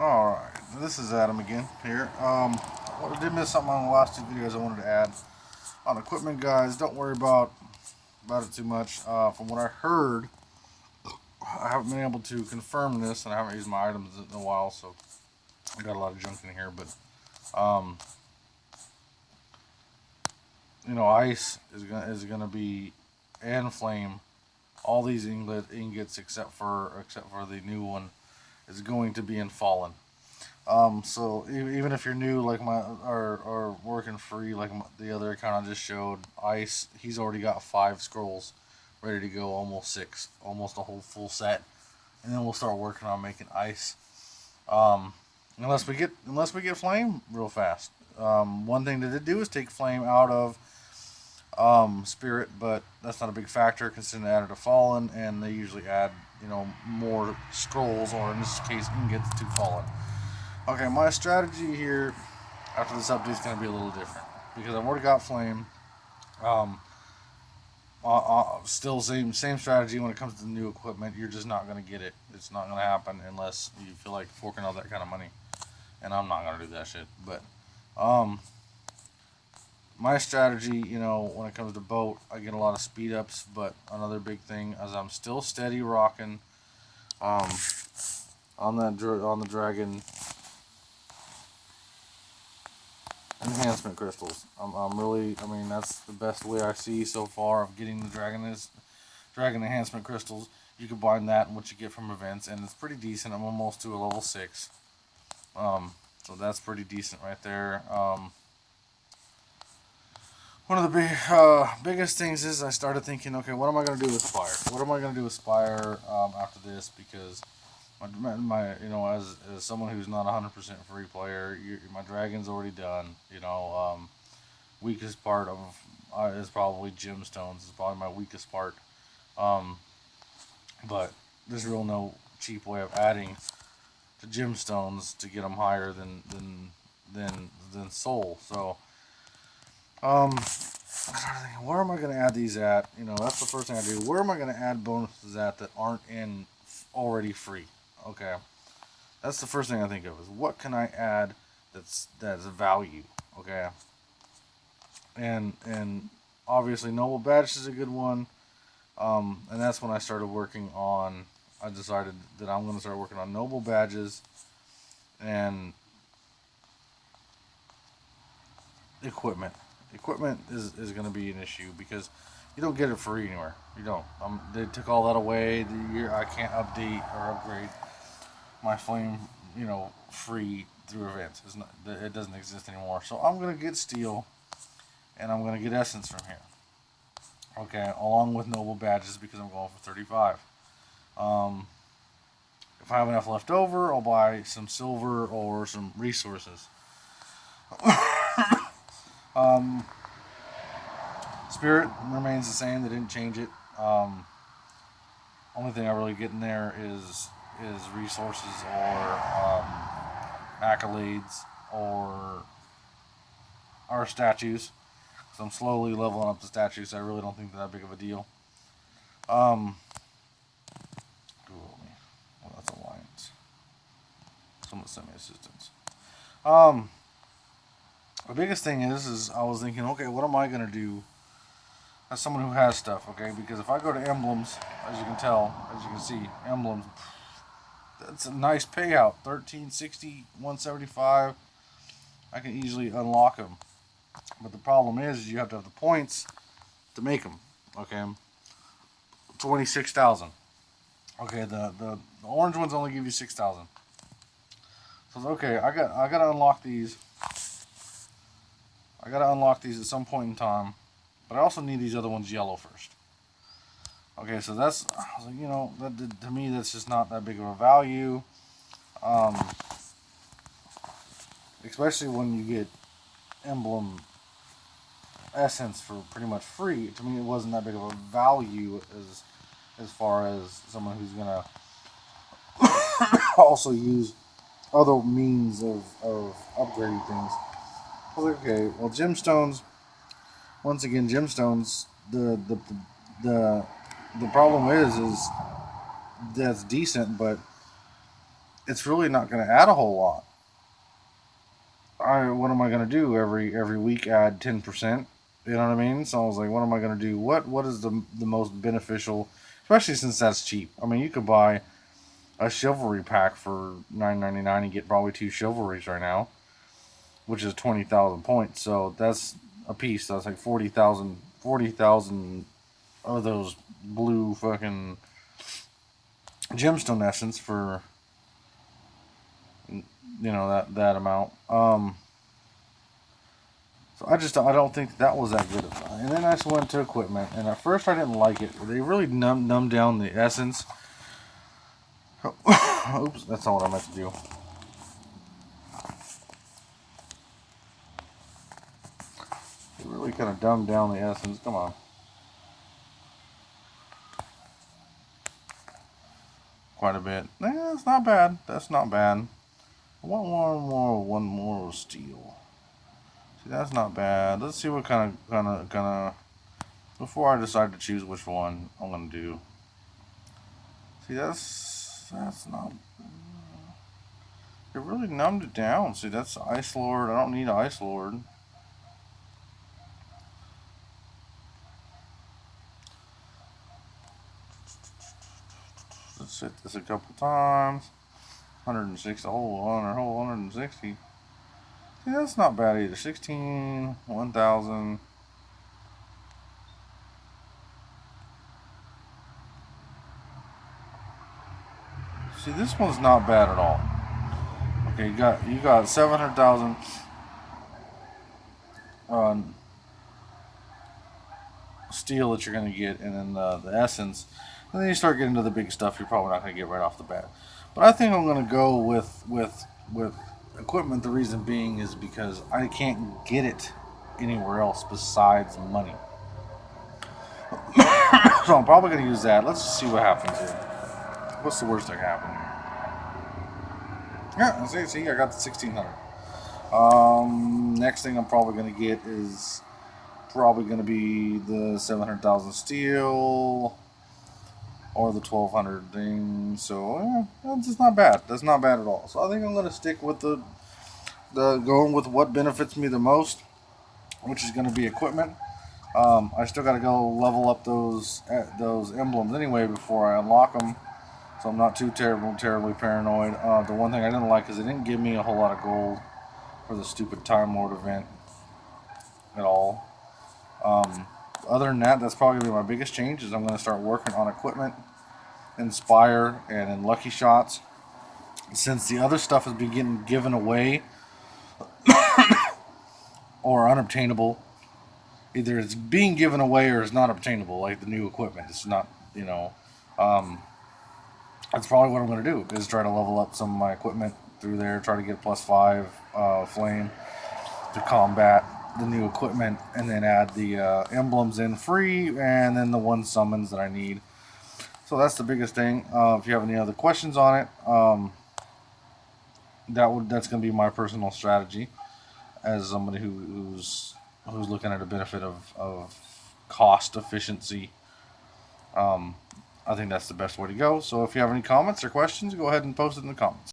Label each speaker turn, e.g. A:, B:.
A: Alright, this is Adam again here. I did miss something on the last two videos I wanted to add. On equipment, guys, don't worry about it too much. From what I heard, I haven't been able to confirm this, and I haven't used my items in a while, so I got a lot of junk in here. But um, ice is gonna be and flame. All these ingots except for the new one is going to be in fallen. So even if you're new, like or working free, like the other account I just showed, Ice, he's already got 5 scrolls ready to go, almost 6, almost a whole full set, and then we'll start working on making Ice. Um, unless we get Flame real fast. One thing that they do is take Flame out of Spirit, but that's not a big factor considering they added a Fallen, and they usually add more scrolls, or in this case ingots, to Fallen. Okay, my strategy here after this update is going to be a little different because I've already got Flame. Um, Still same strategy when it comes to the new equipment. You're just not going to get it. It's not going to happen unless you feel like forking all that kind of money, and I'm not going to do that shit. But um, my strategy, when it comes to boat, I get a lot of speed ups. But another big thing is I'm still steady rocking um, on the dragon enhancement crystals. I'm really, I mean, that's the best way I see so far of getting the dragon enhancement crystals. You combine that and what you get from events, and it's pretty decent. I'm almost to a level 6, so that's pretty decent right there. One of the biggest things is I started thinking, okay, what am I gonna do with Spire? What am I gonna do with Spire after this? Because as someone who's not 100% free player, my dragon's already done. Weakest part of is probably gemstones. Is probably my weakest part. Um, but there's real no cheap way of adding to gemstones to get them higher than soul. So where am I going to add these at? That's the first thing I do. Where am I going to add bonuses at that aren't in already free? Okay, that's the first thing I think of is what can I add that's value. Okay, and obviously Noble Badge is a good one. And that's when I started working on. I decided that I'm going to start working on Noble Badges and equipment is going to be an issue because you don't get it free anywhere. You don't. They took all that away. I can't update or upgrade my flame, free through events. It doesn't exist anymore. So I'm going to get steel and I'm going to get essence from here. Okay, along with noble badges because I'm going for 35. Um, if I have enough left over, I'll buy some silver or some resources. um, Spirit remains the same. They didn't change it. Only thing I really get in there is resources or accolades or statues. So I'm slowly leveling up the statues. So I really don't think they're that big of a deal. Um, well, that's alliance. Someone sent me assistance. The biggest thing is I was thinking, okay, what am I gonna do as someone who has stuff, okay? Because if I go to emblems, as you can see, emblems, that's a nice payout. 1360, 175. I can easily unlock them. But the problem is you have to have the points to make them. Okay, 26,000. Okay, the orange ones only give you 6,000. So okay, I gotta unlock these. I gotta unlock these at some point in time, but I also need these other ones yellow first. Okay, so that's to me that's just not that big of a value, um, especially when you get emblem essence for pretty much free. To me, it wasn't that big of a value as far as someone who's gonna also use other means of upgrading things. I was like, okay, well, gemstones. Once again, gemstones. The problem is that's decent, but it's really not going to add a whole lot. What am I going to do every week? Add 10%. You know what I mean? So I was like, what am I going to do? What is the most beneficial? Especially since that's cheap. I mean, you could buy a chivalry pack for $9.99 and get probably 2 chivalries right now, which is 20,000 points. So that's a piece. That's like 40,000 of those blue fucking gemstone essence for that amount. So I don't think that was that good. And then I just went to equipment, and at first I didn't like it. They really numbed down the essence. Oops, that's not what I meant to do. They really kind of dumbed down the essence. Come on. Quite a bit. Yeah, that's not bad. That's not bad. I want one more steel. See, that's not bad. Let's see what kind of. Before I decide to choose which one I'm gonna do. See, that's not. It really numbed it down. See, that's Ice Lord. I don't need Ice Lord. Let's hit this a couple times. 160, whole 160. See, that's not bad either. 16, 1,000. See, this one's not bad at all. Okay, you got 700,000 steel that you're gonna get, and then the essence. And then you start getting to the big stuff. You're probably not gonna get right off the bat. But I think I'm gonna go with equipment. The reason being is because I can't get it anywhere else besides money. So I'm probably gonna use that. Let's just see what happens here. What's the worst that can happen? Yeah, see, I got the 1600. Next thing I'm probably gonna get is probably gonna be the 700,000 steel or the 1,200 thing. So that's just not bad. That's not bad at all. So I think I'm gonna stick with the going with what benefits me the most, which is gonna be equipment. I still got to go level up those emblems anyway before I unlock them, so I'm not too terribly paranoid. The one thing I didn't like is it didn't give me a whole lot of gold for the stupid Time Lord event at all. Other than that, that's probably gonna be my biggest change. Is I'm gonna start working on equipment, Inspire, and in Lucky Shots. Since the other stuff has been getting given away or unobtainable, either it's being given away or it's not obtainable, like the new equipment. It's not, that's probably what I'm going to do, is try to level up some of my equipment through there, try to get +5 flame to combat the new equipment, and then add the emblems in free, and then the 1 summons that I need. So that's the biggest thing. If you have any other questions on it, that's going to be my personal strategy as somebody who's looking at a benefit of cost efficiency. I think that's the best way to go. So if you have any comments or questions, go ahead and post it in the comments.